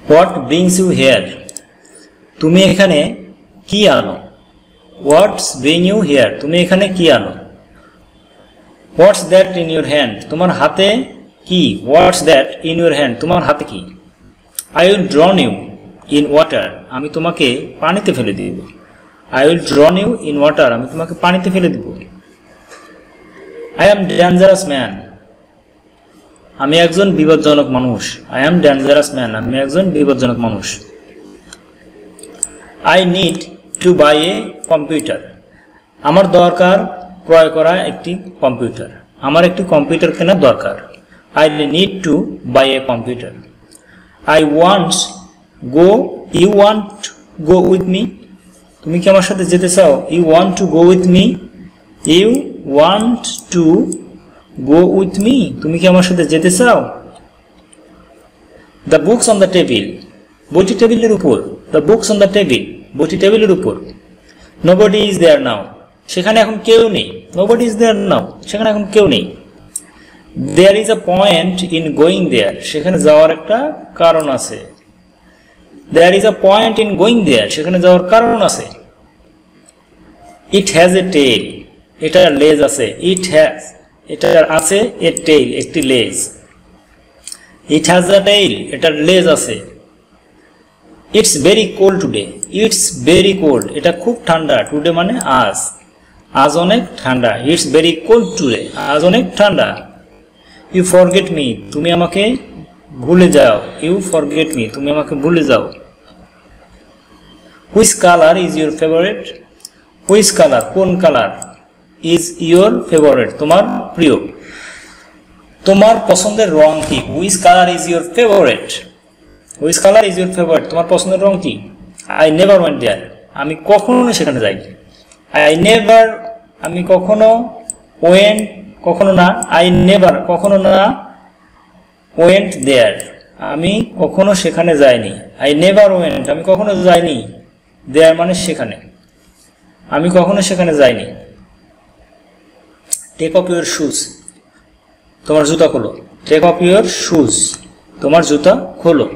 What brings you here, তুমি এখানে কি আনো। হোয়াটস ব্রিং ইউ হিয়ার, তুমি এখানে কি আনো। What's that in your hand, তোমার হাতে কি। What's that in your hand, তোমার হাতে কি। I will drown you in water, আমি তোমাকে পানিতে ফেলে দিব। I will drown you in water, আমি তোমাকে পানিতে ফেলে দিব। আই অ্যাম ডেঞ্জারাস ম্যান, আমি একজন বিপজ্জনক মানুষ। আই অ্যাম ডেঞ্জারাস ম্যান, আমি একজন বিপজ্জনক মানুষ। I need to buy a computer, আমার দরকার ক্রয় করা একটি কম্পিউটার। আমার একটি কম্পিউটার কেনার দরকার। I need to buy a computer. I want go, you want go with me, তুমি কি আমার সাথে যেতে চাও। You want to go with me, you want to go with me, তুমি কি আমার সাথে যেতে চাও। The books on the table, বইটি টেবিলের উপর। The books on the table, বইটি টেবিলের উপর। নোবডি ইজ দেয়ার নাও, সেখানে এখন কেউ নেই। নোবডি ইজ দেয়ার নাও, সেখানে এখন কেউ নেই। There is a point in going there, সেখানে যাওয়ার একটা কারণ আছে। There is a point in going there, সেখানে যাওয়ার কারণ আছে। ইট হ্যাজ এ টেইল, এটার লেজ আছে। ইট হ্যাজ, এটার আছে এ টেইল, একটি লেজ। ইট হ্যাজ আ টেইল, এটার লেজ আছে। It's very cold today, it's very cold, এটা খুব ঠান্ডা। টুডে মানে আজ, আজ অনেক ঠান্ডা। ইটস ভেরি কোল্ড টুডে, আজ অনেক ঠান্ডা। ইউ ফরগেট মি, তুমি আমাকে ভুলে যাও। ইউ ফরগেট মি, তুমি আমাকে ভুলে যাও। Which colour is your favourite, which colour, কোন কালার। ইজ ইউর ফেভারিট, তোমার প্রিয়। তোমার পছন্দের রং কি। Which colour is your favourite, which colour is your favourite, তোমার পছন্দের রং কি। আই নেভার ওয়েন্ট দেয়ার, আমি কখনো সেখানে যাইনি। আই নেভার, আমি কখনো। ওয়েন্ট, কখনো না। আই নেভার, কখনো না। ওয়েন্ট দেয়ার, আমি কখনো সেখানে যাইনি। আই নেভার ওয়েন্ট, আমি কখনো যাইনি। দেয়ার মানে সেখানে, আমি কখনো সেখানে যাইনি। টেক অফ ইউর শুজ, তোমার জুতা খোলো। টেক অফ ইউর শুজ, তোমার জুতা খোলো।